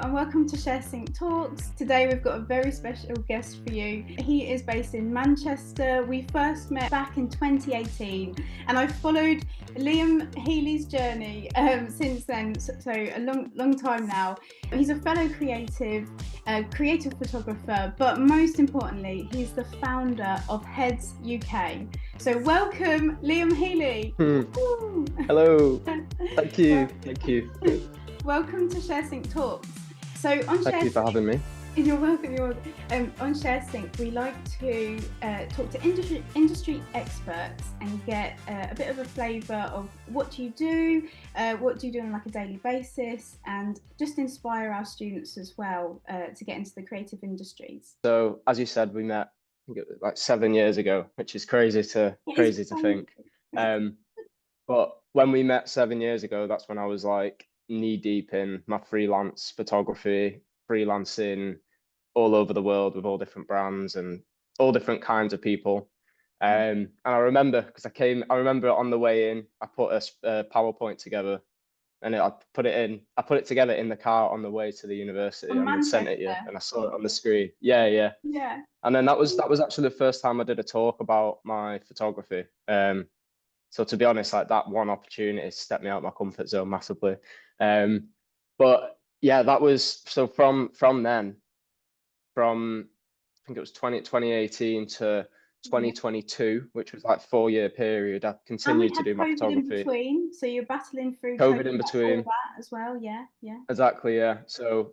and welcome to ShareSync Talks. Today we've got a very special guest for you. He is based in Manchester. We first met back in 2018 and I've followed Liam Heeley's journey since then, so a long time now. He's a fellow creative photographer, but most importantly, he's the founder of Heads UK. So welcome, Liam Heeley. Hello. Thank you. Thank you. Welcome to ShareSync Talks. So on Thank you for having me. You're welcome. On ShareSync, we like to talk to industry experts and get a bit of a flavour of what you do on like a daily basis, and just inspire our students as well to get into the creative industries. So, as you said, we met I think it was like 7 years ago, which is crazy to think. But when we met 7 years ago, that's when I was like knee deep in my freelance photography, freelancing all over the world with all different brands and all different kinds of people. And I remember because I remember on the way in, I put a PowerPoint together, and I put it together in the car on the way to the university, and then sent it you, and I saw it on the screen. Yeah. And then that was actually the first time I did a talk about my photography. So to be honest, like that one opportunity stepped me out of my comfort zone massively. But yeah, that was so from then, from I think it was 2018 to 2022, which was like 4 year period. I continued to do my photography. In between, so you're battling through COVID in between all that as well. Yeah. Exactly. So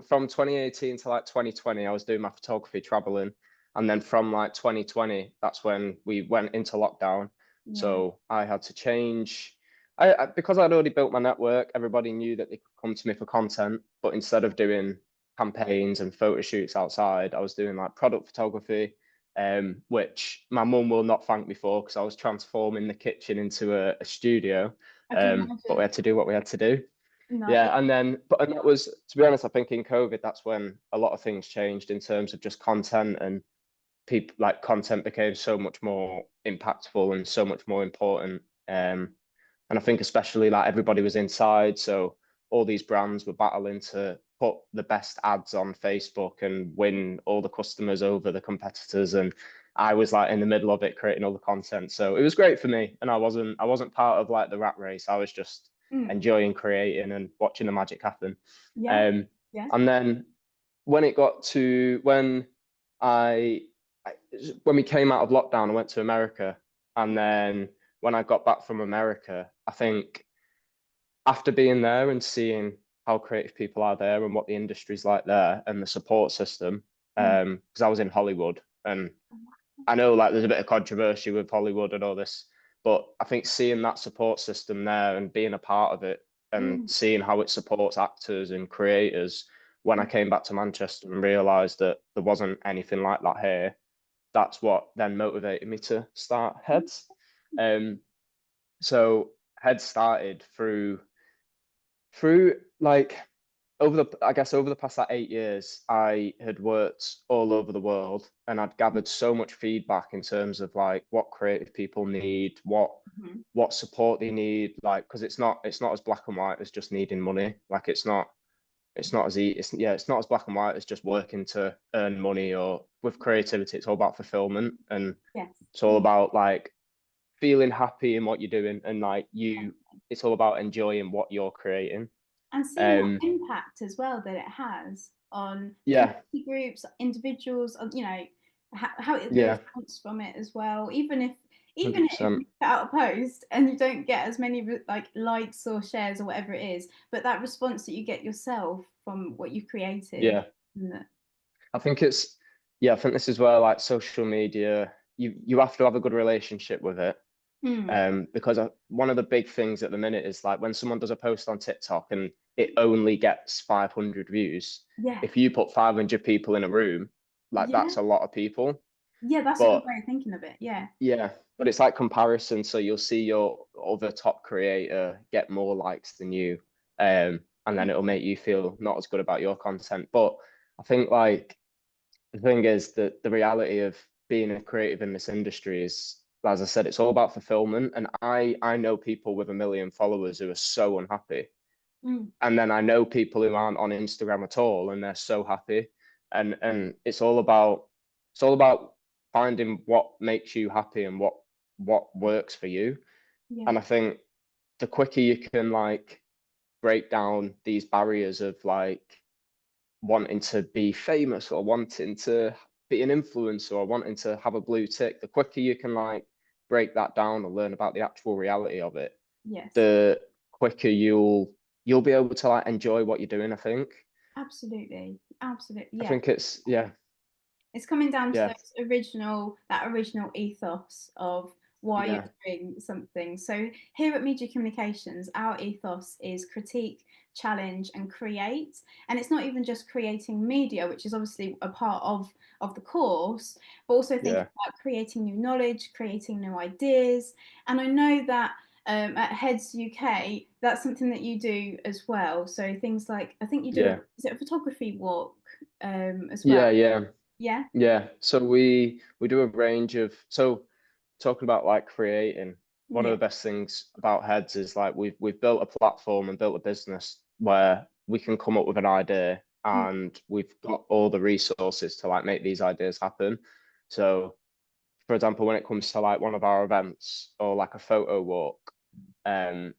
from 2018 to like 2020, I was doing my photography, traveling, and then from like 2020, that's when we went into lockdown. So I had to change. Because I'd already built my network, everybody knew that they could come to me for content. But instead of doing campaigns and photo shoots outside, I was doing like product photography, which my mum will not thank me for, because I was transforming the kitchen into a studio. But we had to do what we had to do. And that was, to be honest, I think in COVID, that's when a lot of things changed in terms of just content, and people like content became so much more impactful and so much more important. And I think especially like everybody was inside, so all these brands were battling to put the best ads on Facebook and win all the customers over the competitors, and I was like in the middle of it creating all the content. So it was great for me, and I wasn't part of like the rat race. I was just enjoying creating and watching the magic happen. And then when it got to when we came out of lockdown, I went to America, and then when I got back from America, I think after being there and seeing how creative people are there and what the industry's like there and the support system, because I was in Hollywood, and I know like there's a bit of controversy with Hollywood and all this, but I think seeing that support system there and being a part of it and seeing how it supports actors and creators, when I came back to Manchester and realised that there wasn't anything like that here, that's what then motivated me to start Heads. So Heads started through like over the past like 8 years, I had worked all over the world, and I'd gathered so much feedback in terms of like what creative people need, what support they need, like, because it's not as black and white as just needing money. Like it's not as black and white as just working to earn money, or with creativity, it's all about fulfillment, and it's all about like feeling happy in what you're doing, and like it's all about enjoying what you're creating. And seeing that impact as well that it has on community groups, individuals, how it responds from it as well. Even if you put out a post and you don't get as many like likes or shares or whatever it is, but that response that you get yourself from what you created. I think this is where like social media, you have to have a good relationship with it. Because one of the big things at the minute is like when someone does a post on TikTok and it only gets 500 views, if you put 500 people in a room, like that's a lot of people. That's a good way of thinking of it. But it's like comparison, so you'll see your other top creator get more likes than you, and then it'll make you feel not as good about your content. But I think like the thing is that the reality of being a creative in this industry is, as I said, it's all about fulfillment. And I know people with 1 million followers who are so unhappy Mm. And then I know people who aren't on Instagram at all, and they're so happy. And it's all about finding what makes you happy and what works for you. Yeah. And I think the quicker you can like break down these barriers of like wanting to be famous or wanting to be an influencer or wanting to have a blue tick, the quicker you can like break that down and learn about the actual reality of it, Yes. the quicker you'll be able to like enjoy what you're doing, I think. Absolutely. Absolutely. I Yeah. think it's yeah, It's coming down to yeah, that original ethos of why you're yeah, doing something. So here at Media Communications, our ethos is critique, challenge, and create. And it's not even just creating media, which is obviously a part of the course, but also thinking yeah, about creating new knowledge, creating new ideas. And I know that at Heads UK, that's something that you do as well. So things like I think you do yeah, is it a photography walk as well? yeah, yeah. Yeah. Yeah, so we do a range of so talking about like creating, one of Yeah. the best things about Heads is like we've built a platform and built a business where we can come up with an idea Mm. and we've got all the resources to like make these ideas happen. So for example, when it comes to like one of our events or like a photo walk, um,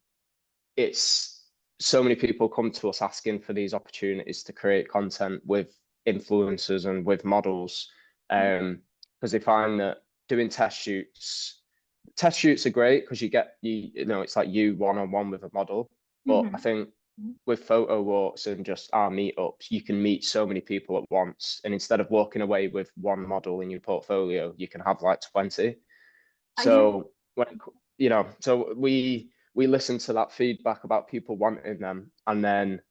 it's so many people come to us asking for these opportunities to create content with influencers and with models, Yeah. because they find that doing test shoots are great because you know it's like you one on one with a model. But I Hmm. think with photo walks and just our meetups, you can meet so many people at once, and instead of walking away with one model in your portfolio, you can have like 20. Yeah. So so we listen to that feedback about people wanting them, and then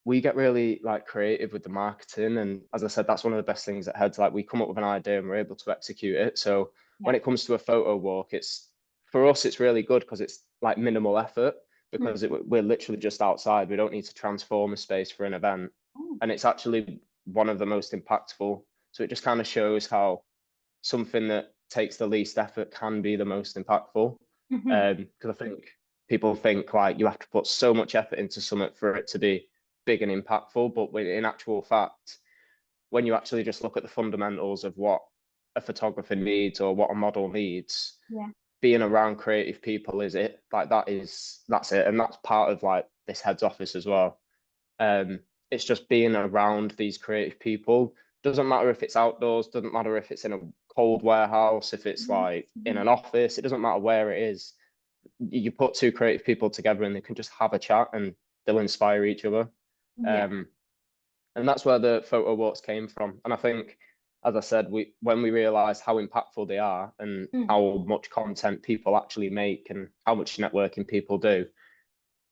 we get really like creative with the marketing. And as I said, that's one of the best things at Heads. Like we come up with an idea and we're able to execute it. So Yeah. when it comes to a photo walk, it's for us, it's really good because it's like minimal effort Mm. because we're literally just outside. We don't need to transform a space for an event, Oh. and it's actually one of the most impactful. So it just kind of shows how something that takes the least effort can be the most impactful. Hmm. Because I think people think like you have to put so much effort into something for it to be big and impactful, but in actual fact, when you actually just look at the fundamentals of what a photographer needs or what a model needs, Yeah. being around creative people is it. Like that's it, and that's part of like this Heads office as well. It's just being around these creative people. Doesn't matter if it's outdoors, doesn't matter if it's in a cold warehouse, if it's Hmm. like in Hmm. an office, it doesn't matter where it is. You put two creative people together and they can just have a chat and they'll inspire each other. Yeah. Um, and that's where the photo walks came from. And I think, as I said, we when we realised how impactful they are and Mm. how much content people actually make and how much networking people do,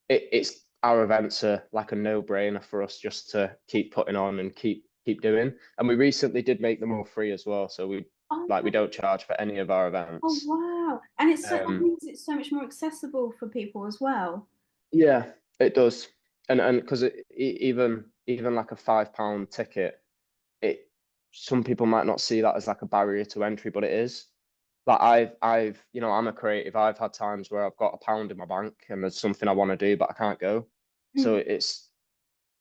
it's our events are like a no-brainer for us just to keep putting on and keep doing. And we recently did make them all free as well, so Oh, we don't charge for any of our oh events. wow. And it's so that Um, means it's so much more accessible for people as well. yeah, it does, and because even like a £5 ticket, it some people might not see that as like a barrier to entry, but it is. Like I've I'm a creative. I've had times where I've got £1 in my bank and there's something I want to do, but I can't go. So Mm. it's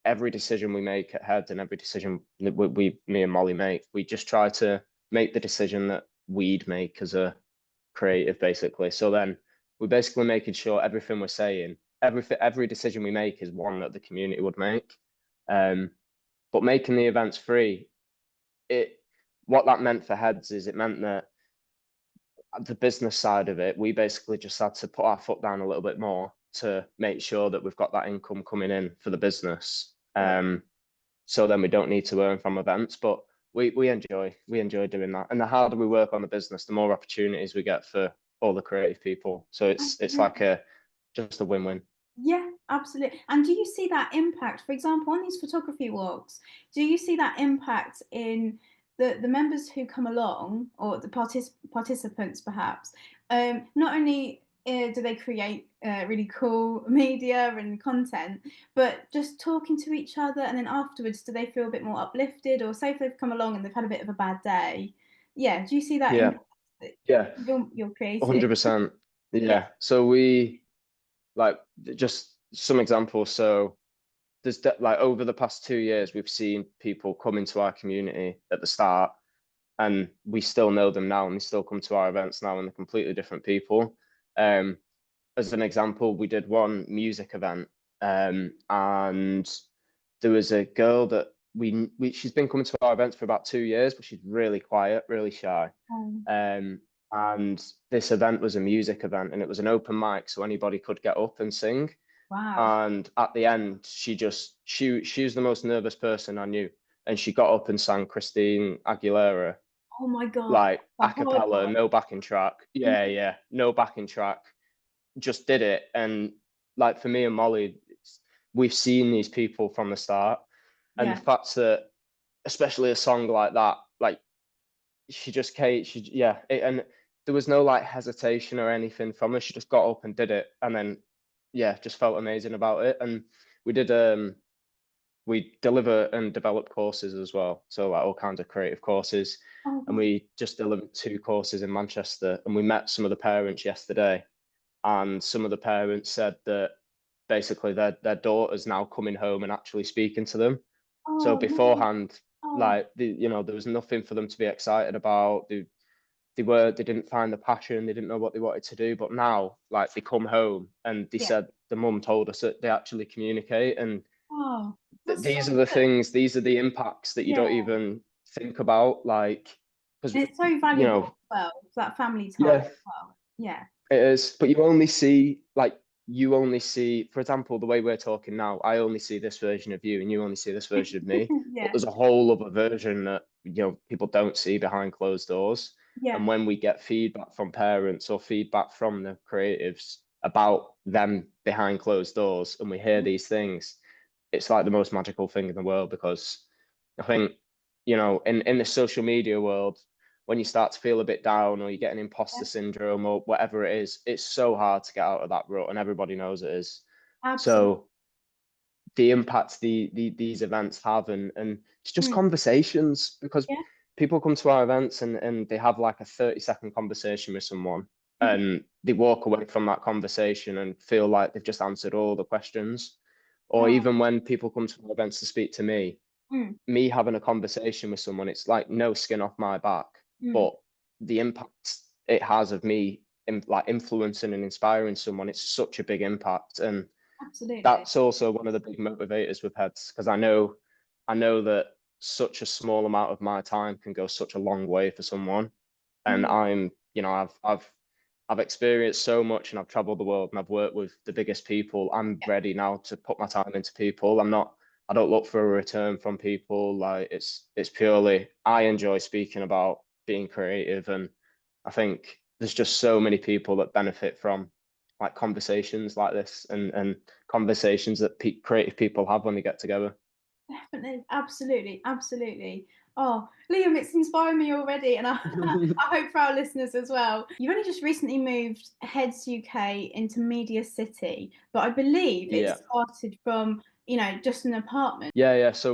every decision we make at Heads and every decision that me and Molly make, we just try to make the decision that we'd make as a creative, basically. So then we're basically making sure everything we're saying, every decision we make is one that the community would make. Um, but making the events free, it what that meant for Heads is it meant that the business side of it, we basically just had to put our foot down a little bit more to make sure that we've got that income coming in for the business. Yeah. So then we don't need to earn from events, but we enjoy doing that. And the harder we work on the business, the more opportunities we get for all the creative people. So it's Absolutely. like a just a win-win. Yeah, absolutely. And do you see that impact, for example, on these photography walks? Do you see that impact in the members who come along, or the participants perhaps? Not only do they create really cool media and content, but just talking to each other, and then afterwards, do they feel a bit more uplifted? Or say if they've come along and they've had a bit of a bad day, yeah. Do you see that Yeah, impact that yeah, you're creating? 100%. Yeah. Yeah. So we like just some examples. So like over the past 2 years, we've seen people come into our community at the start, and we still know them now, and they still come to our events now, and they're completely different people. As an example, we did one music event, and there was a girl that she's been coming to our events for about 2 years, but she's really quiet, really shy. Oh, And this event was a music event, and it was an open mic, so anybody could get up and sing. wow. And at the end, she was the most nervous person I knew, and she got up and sang Christine Aguilera, Oh my God. like The a hard cappella, part. no backing track. Yeah. Yeah, no backing track. Just did it. And like for me and Molly, we've seen these people from the start, and the Yeah. fact that, especially a song like that, like she just came, and there was no like hesitation or anything from her. She just got up and did it, and then yeah, just felt amazing about it. And we did we deliver and develop courses as well, so like all kinds of creative courses. Oh, And wow. we just delivered 2 courses in Manchester, and we met some of the parents yesterday, and some of the parents said that basically their daughter's now coming home and actually speaking to them. So Oh, amazing. beforehand, Oh, like there was nothing for them to be excited about. They didn't find the passion, they didn't know what they wanted to do. But now, like, they come home and they yeah. said the mum told us that they actually communicate, and Oh, that's so these are the good. things, these are the impacts that you Yeah. don't even think about, like, because And it's so valuable as well, that family time yeah, as well. Yeah. it is. But you only see, for example, the way we're talking now, I only see this version of you, and you only see this version of me. But Yeah. there's a whole other version that people don't see behind closed doors. Yeah. And when we get feedback from parents or feedback from the creatives about them behind closed doors, and we hear these things, it's like the most magical thing in the world. Because I think, in the social media world, when you start to feel a bit down, or you get an Yeah. imposter syndrome or whatever it is, it's so hard to get out of that rut, and everybody knows it is. Absolutely. So the impact these events have, and it's just Mm. conversations, because Yeah. people come to our events, and they have like a 30-second conversation with someone, Mhm. and they walk away from that conversation and feel like they've just answered all the questions. Or Oh. even when people come to our events to speak to Mm. me having a conversation with someone, it's like no skin off my back. Mm. But the impact it has of me like influencing and inspiring someone, it's such a big impact. And Absolutely. that's also one of the big motivators with heads, because I know that such a small amount of my time can go such a long way for someone. And Yeah. I've experienced so much, and I've traveled the world, and I've worked with the biggest people. I'm Yeah. ready now to put my time into people. I don't look for a return from people. Like, it's purely, I enjoy speaking about being creative, and I think there's just so many people that benefit from like conversations like this, and conversations that creative people have when they get together. Definitely. Absolutely. Absolutely. Oh, Liam, it's inspiring me already, and I, I hope for our listeners as well. You've only just recently moved Heads UK into Media City, but I believe it Yeah. started from, just an apartment. Yeah. So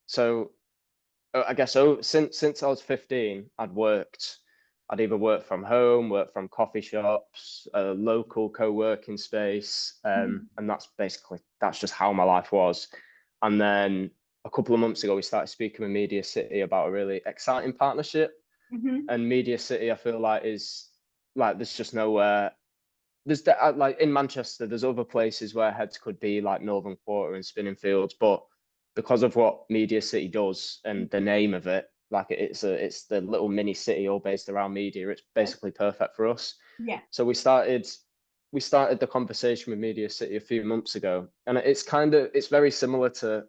so I guess, so since I was 15, I'd either worked from home, worked from coffee shops, a local co-working space, Mhm. and that's just how my life was. And then a couple of months ago, we started speaking with Media City about a really exciting partnership. Mhm. And Media City, I feel like, is like, there's just nowhere. Like in Manchester, there's other places where heads could be, like Northern Quarter and Spinning Fields, but because of what Media City does and the name of it, like it's the little mini city all based around media. It's basically perfect for us. Yeah. So we started the conversation with Media City a few months ago, and it's very similar to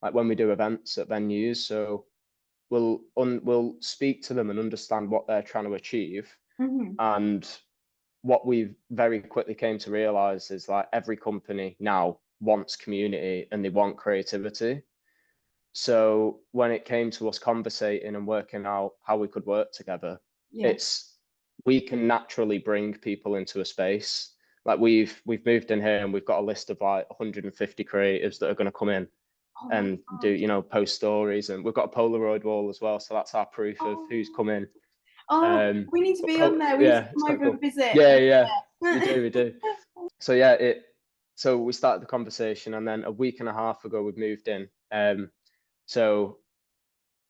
like when we do events at venues. So we'll speak to them and understand what they're trying to achieve. Mhm. And what we very quickly came to realize is, like, every company now wants community and they want creativity. So when it came to us conversating and working out how we could work together, Yeah. it's we can naturally bring people into a space. Like, we've moved in here, and we've got a list of like 150 creatives that are going to come in Oh my and do, God. post stories. And we've got a Polaroid wall as well, so that's our proof of who's Oh. come in. Oh, we need to But be on there. We need to yeah, it's come quite over and cool. visit. Yeah, And yeah, we yeah. do, we do. So yeah, so we started the conversation, and then a week and a half ago we moved in. So,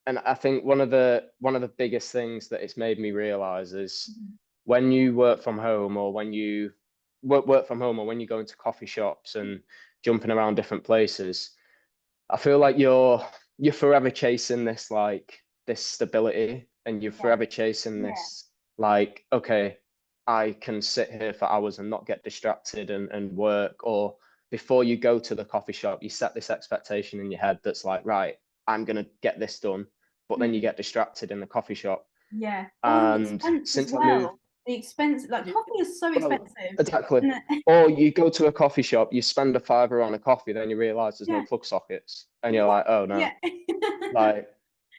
and I think one of the biggest things that it's made me realize is Mhm. when you work from home, or when you work from home, or when you go into coffee shops and jumping around different places, I feel like you're forever chasing this, like, this stability, and you're Yeah, forever chasing yeah, this, like, okay, I can sit here for hours and not get distracted and work. Or before you go to the coffee shop, you set this expectation in your head that's like, right, I'm gonna get this done, but then you mm, get distracted in the coffee shop. yeah. Oh, and the And expense as since I moved, well. The expense, like you, coffee is so well, expensive. exactly. And Or you go to a coffee shop, you spend a fiver on a coffee, then you realize there's no yeah, plug sockets, and you're yeah, like, oh no. yeah, Like,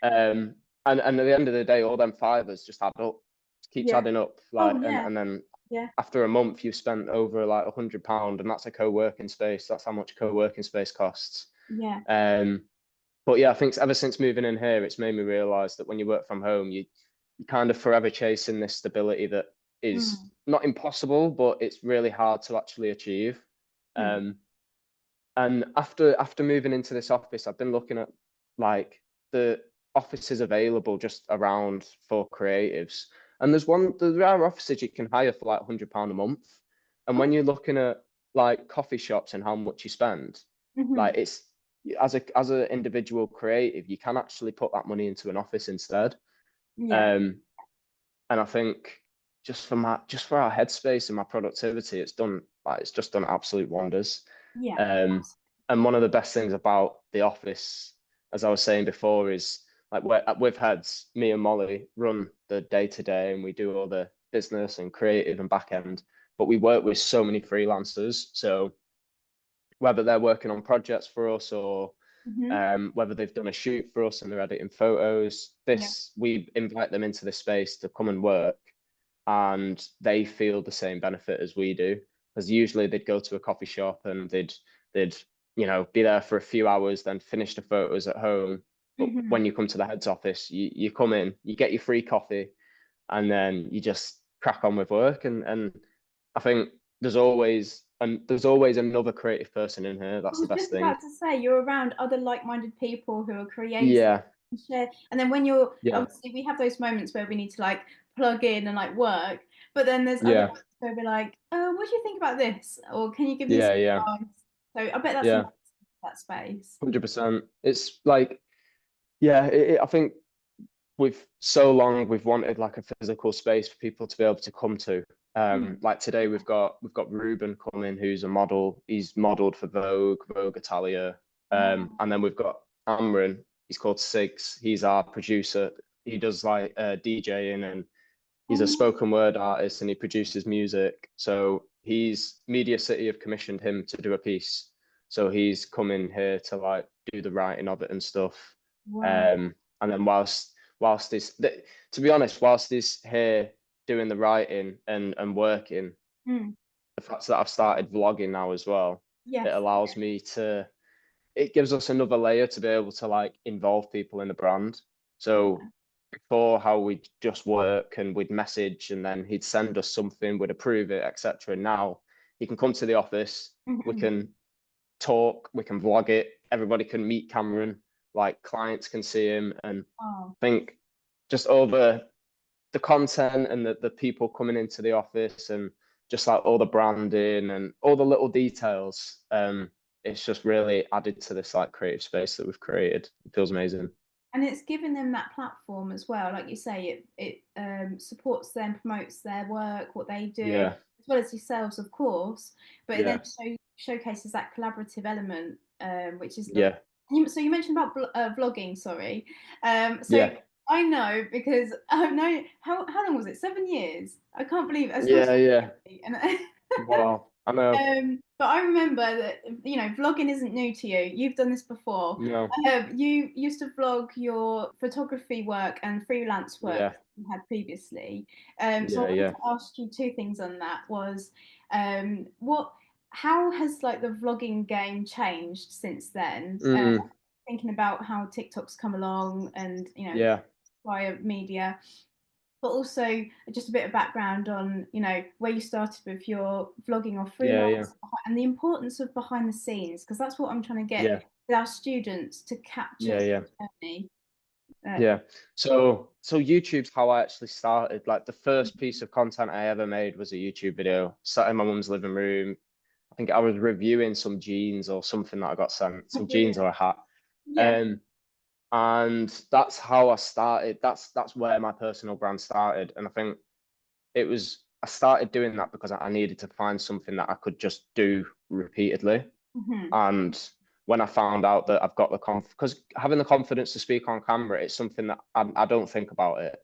and at the end of the day, all them fivers just add up, keeps yeah. adding up. Oh, Like, yeah, and then yeah, after a month, you've spent over like £100, and that's a co-working space. That's how much co-working space costs. yeah. Um, but yeah, I think ever since moving in here, it's made me realize that when you work from home, you kind of forever chasing this stability that is Mm, not impossible, but it's really hard to actually achieve. mm, Um, and after moving into this office, I've been looking at, like, the offices available just around for creatives. And there are offices you can hire for like £100 a month. And when okay. you're looking at like coffee shops and how much you spend, Hmm. like, it's, as an individual creative, you can actually put that money into an office instead. Yeah, Um, and I think just for our headspace and my productivity, it's just done absolute wonders. yeah, Um, and one of the best things about the office, as I was saying before, is like, with Heads, me and Molly run the day to day, and we do all the business and creative and back end. But we work with so many freelancers, so whether they're working on projects for us, or hmm, whether they've done a shoot for us and they're editing photos, yeah, we invite them into this space to come and work, and they feel the same benefit as we do. Because usually they'd go to a coffee shop and they'd be there for a few hours, then finish the photos at home. But hmm. when you come to the heads office, you come in, you get your free coffee, and then you just crack on with work. And I think there's always another creative person in here. I That's the was best just thing. about to say you're around other like-minded people who are creative Yeah, and share. And then when you're yeah, obviously we have those moments where we need to like plug in and like work, but then there's other yeah, moments where we're like, what do you think about this? Or can you give me yeah, some yeah, advice? So I bet that's nice, yeah. that space. 100%. It's like, yeah, I think we've wanted like a physical space for people to be able to come to. Mm. Like today we've got Ruben coming, who's a model. He's modeled for Vogue Italia. Wow. And then we've got Amran. He's called Sigs. He's our producer. He does like DJing, and Oh, he's a nice. spoken word artist, and he produces music. So Media City have commissioned him to do a piece. So he's coming here to like do the writing of it and stuff. Wow. And then whilst to be honest, whilst he's here doing the writing and working, Mm. the fact that I've started vlogging now as well, it Yes. allows me to it gives us another layer to be able to like involve people in the brand. So Yeah. before, how we'd just work and we'd message, and then he'd send us something, we'd approve it, etc. Now he can come to the office, we Mhm. can talk, we can vlog it, everybody can meet Cameron, like clients can see him. And Oh. I think just over the content and the people coming into the office, and just like all the branding and all the little details, it's just really added to this like creative space that we've created. It feels amazing. And it's giving them that platform as well. Like you say, it supports them, promotes their work, what they do, Yeah, as well as yourselves, of course. But it then yeah, showcases that collaborative element, which is lovely. yeah, So you mentioned about vlogging, sorry. So yeah, I know because I've known how long was it? 7 years. I can't believe it. I still yeah, yeah. and Wow, I know. But I remember that vlogging isn't new to you. You've done this before. No, You used to vlog your photography work and freelance work yeah, that you had previously. So I yeah, wanted yeah. to ask you two things on that. Was what how has like the vlogging game changed since then? Mm, Thinking about how TikTok's come along and yeah, via media. but also just a bit of background on, you know, where you started with your vlogging or Yeah, yeah, freelance and the importance of behind the scenes, because that's what I'm trying to get yeah, with our students to capture yeah, yeah. the journey. Yeah. So YouTube's how I actually started. Like the first piece of content I ever made was a YouTube video, sat in my mum's living room. I think I was reviewing some jeans or something that I got sent, some jeans or a hat. Yeah. Um, and that's how I started. That's where my personal brand started. And I think I started doing that because I needed to find something that I could just do repeatedly. Hmm. And when I found out that I've got because having the confidence to speak on camera, it's something that I don't think about it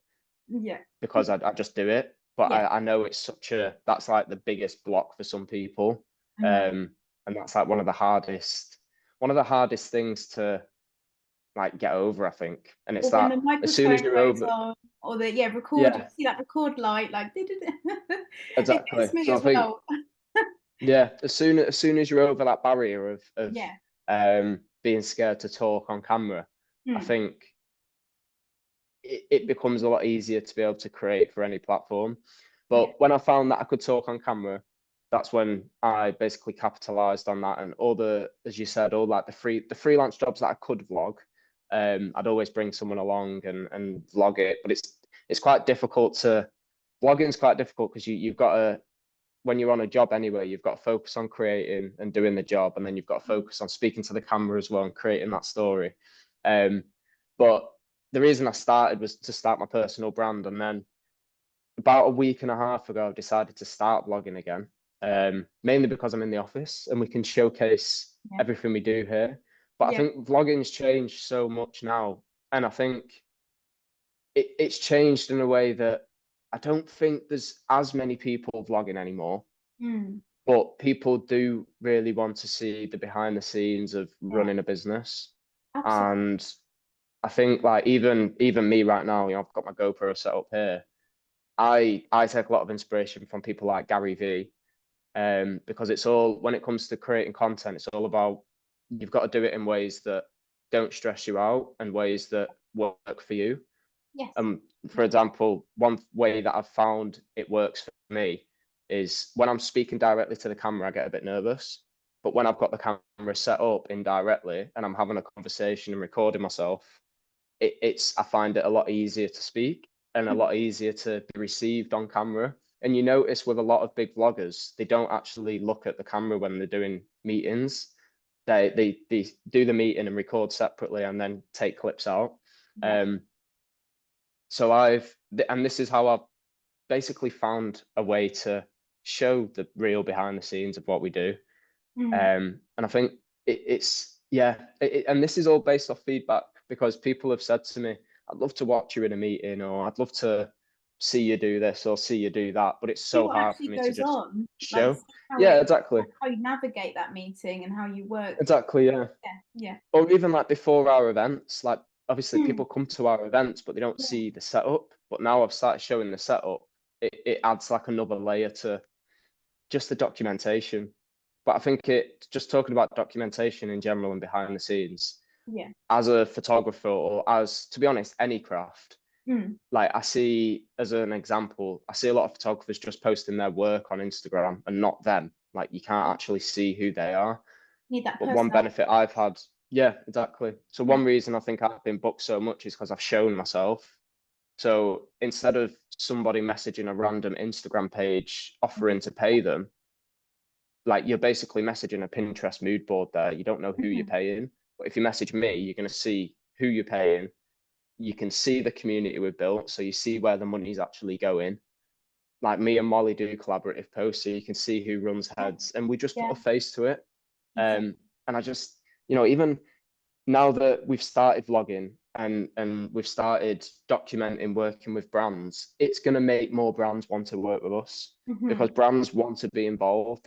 Yeah. because I just do it. But Yeah. I know that's like the biggest block for some people. I know. Um, and that's like one of the hardest things to like get over, I think. And it's Or when that the as soon as microphone you're goes over, on, or the record, you yeah, see that record light, like it exactly. gets me So I as think, well. yeah, as soon as you're over that barrier of Yeah. being scared to talk on camera, I Mm. think it becomes a lot easier to be able to create for any platform. Yeah. But when I found that I could talk on camera, that's when I basically capitalized on that, and as you said, all like the freelance jobs that I could vlog, I'd always bring someone along and vlog it. But it's quite difficult to vlogging's quite difficult because you've got to when you're on a job anyway, you've got to focus on creating and doing the job, and then you've got to focus on speaking to the camera as well and creating that story. Um, but the reason I started was to start my personal brand, and then about a week and a half ago, I decided to start vlogging again. Mainly because I'm in the office and we can showcase Yeah. everything we do here. But I Yeah. think vlogging's changed so much now, and I think it's changed in a way that I don't think there's as many people vlogging anymore, Mm. but people do really want to see the behind the scenes of Yeah. running a business. Absolutely. And I think like even me right now, I've got my GoPro set up here. I take a lot of inspiration from people like Gary V, because it's all when it comes to creating content, it's all about you've got to do it in ways that don't stress you out and ways that work for you. Yes. For example, one way that I've found it works for me is when I'm speaking directly to the camera, I get a bit nervous. But when I've got the camera set up indirectly and I'm having a conversation and recording myself, I find it a lot easier to speak and a lot easier to be received on camera. And you notice with a lot of big vloggers, they don't actually look at the camera when they're doing meetings. They do the meeting and record separately and then take clips out. Yeah. Um, so and this is how I've basically found a way to show the real behind the scenes of what we do. Mm. And I think yeah, and this is all based off feedback because people have said to me, I'd love to watch you in a meeting, or I'd love to see you do this or see you do that, but it's See so what hard for actually me to goes just on, like show. see how Yeah, exactly. how you navigate that meeting and how you work. Exactly, yeah. Yeah. Yeah. Or even like before our events, like obviously Mm. people come to our events, but they don't Yeah. see the setup. But now I've started showing the setup, it adds like another layer to just the documentation. But I think just talking about documentation in general and behind the scenes, Yeah. as a photographer or as, to be honest, any craft, Mm. like I see as an example, I see a lot of photographers just posting their work on Instagram and not them. Like you can't actually see who they are. Need that But one personality. benefit I've had, yeah, exactly. So Yeah. one reason I think I've been booked so much is because I've shown myself. So instead of somebody messaging a random Instagram page offering to pay them, like you're basically messaging a Pinterest mood board there. You don't know who you're Mhm. paying. But if you message me, you're going to see who you're paying. You can see the community we've built. So you see where the money's actually going. Like me and Molly do collaborative posts, so you can see who runs Yeah. heads. And we just put Yeah. a face to it. Exactly. And I just, even now that we've started vlogging and we've started documenting working with brands, it's going to make more brands want to work with us because Hmm. brands want to be involved.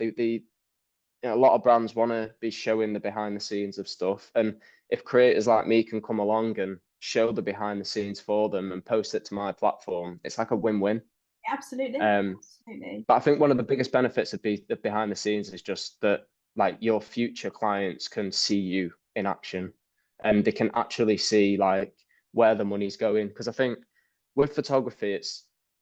A lot of brands want to be showing the behind the scenes of stuff. And if creators like me can come along and show the behind the scenes for them and post it to my platform, it's like a win-win. Absolutely. Um, Absolutely. but I think one of the biggest benefits of behind the scenes is just that like your future clients can see you in action and they can actually see like where the money's going. Because I think with photography,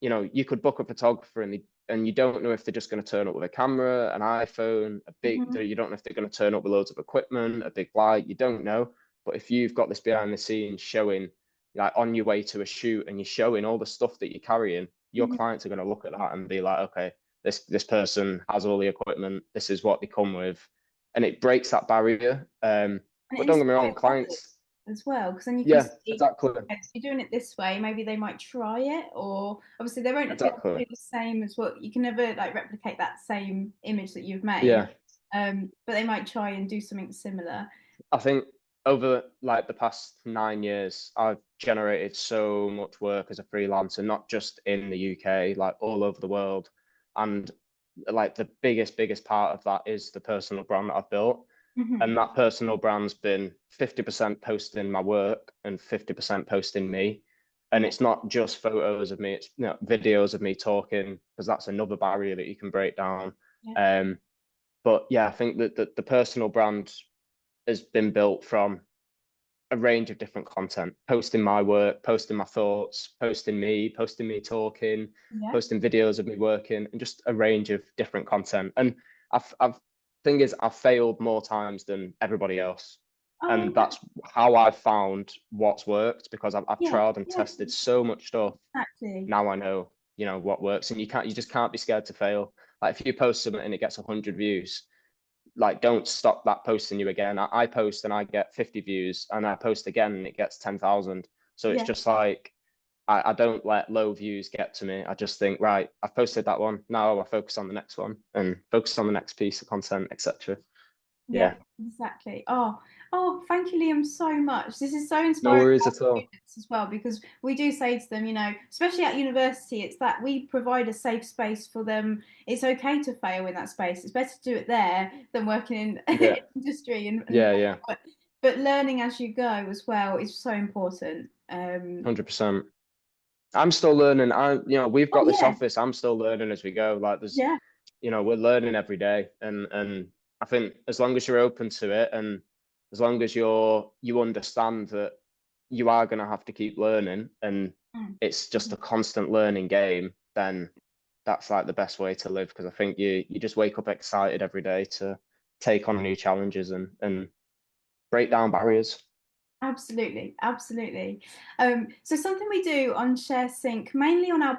you could book a photographer and you don't know if they're just going to turn up with a camera, an iPhone, you don't know if they're going to turn up with loads of equipment, a big light, you don't know. But if you've got this behind the scenes showing, like on your way to a shoot and you're showing all the stuff that you're carrying, your clients are going to look at that and be like, okay, this person has all the equipment, this is what they come with. And it breaks that barrier. But don't get me wrong, clients as well, because then you can see, exactly. okay, so you're doing it this way, maybe they might try it, or obviously they won't exactly. do the same as what you can never like replicate that same image that you've made. Yeah. But they might try and do something similar. I think over like the past 9 years, I've generated so much work as a freelancer, not just in the UK, like all over the world. And like the biggest part of that is the personal brand that I've built. And that personal brand's been 50% posting my work and 50% posting me. And it's not just photos of me, it's videos of me talking, because that's another barrier that you can break down. But yeah, I think that the personal brand has been built from a range of different content, posting my work, posting my thoughts, posting me talking, posting videos of me working, and just a range of different content. And thing is, I've failed more times than everybody else. And that's how I've found what's worked, because I've tried and tested so much stuff. Exactly. Now I know, what works, and you just can't be scared to fail. Like if you post something and it gets 100 views, like don't stop that posting you again. I post and I get 50 views, and I post again and it gets 10,000. So it's just like, I don't let low views get to me. I just think, right, I've posted that one. Now I focus on the next one and focus on the next piece of content, etc. Yeah, exactly. Oh, thank you, Liam, so much. This is so inspiring. No worries at all. As well, because we do say to them, especially at university, it's that we provide a safe space for them. It's okay to fail in that space. It's better to do it there than working in industry but learning as you go as well is so important. 100%. I'm still learning. We've got this office. I'm still learning as we go. Like there's, we're learning every day, and I think as long as you're open to it, and as long as you understand that you are going to have to keep learning, and it's just a constant learning game, then that's like the best way to live. Because I think you just wake up excited every day to take on new challenges and break down barriers. Absolutely. So something we do on ShareSync, mainly on our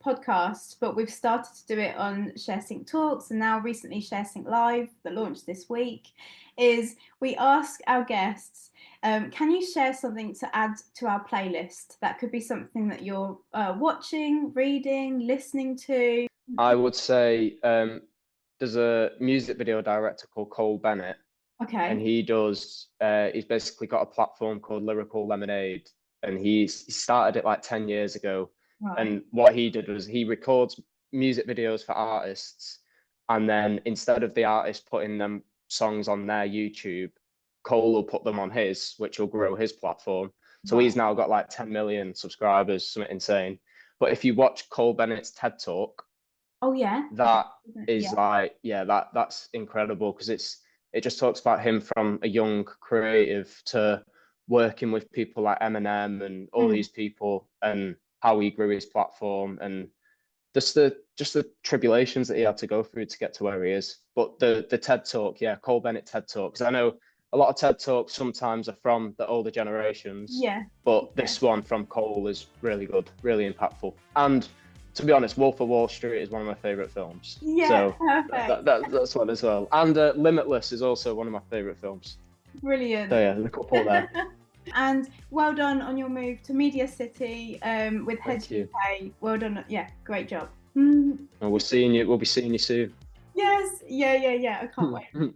podcast, but we've started to do it on ShareSync Talks and now recently ShareSync Live that launched this week, is we ask our guests, can you share something to add to our playlist? That could be something that you're watching, reading, listening to. I would say there's a music video director called Cole Bennett. Okay. And he's basically got a platform called Lyrical Lemonade, and he started it like 10 years ago. Right. And what he did was he records music videos for artists, and then instead of the artist putting them songs on their YouTube, Cole will put them on his, which will grow his platform. So he's now got like 10 million subscribers, something insane. But if you watch Cole Bennett's TED Talk, that is that's incredible, because it just talks about him from a young creative to working with people like Eminem and all these people, and how he grew his platform, and just the tribulations that he had to go through to get to where he is. But the TED Talk, Cole Bennett TED Talk, because I know a lot of TED Talks sometimes are from the older generations, but this one from Cole is really good, really impactful. And to be honest, Wolf of Wall Street is one of my favorite films. So that's one as well. And Limitless is also one of my favorite films. Brilliant. So the couple there. And well done on your move to Media City with Heads UK. Well done. Yeah, great job. And we'll be seeing you soon. Yes. Yeah. I can't wait.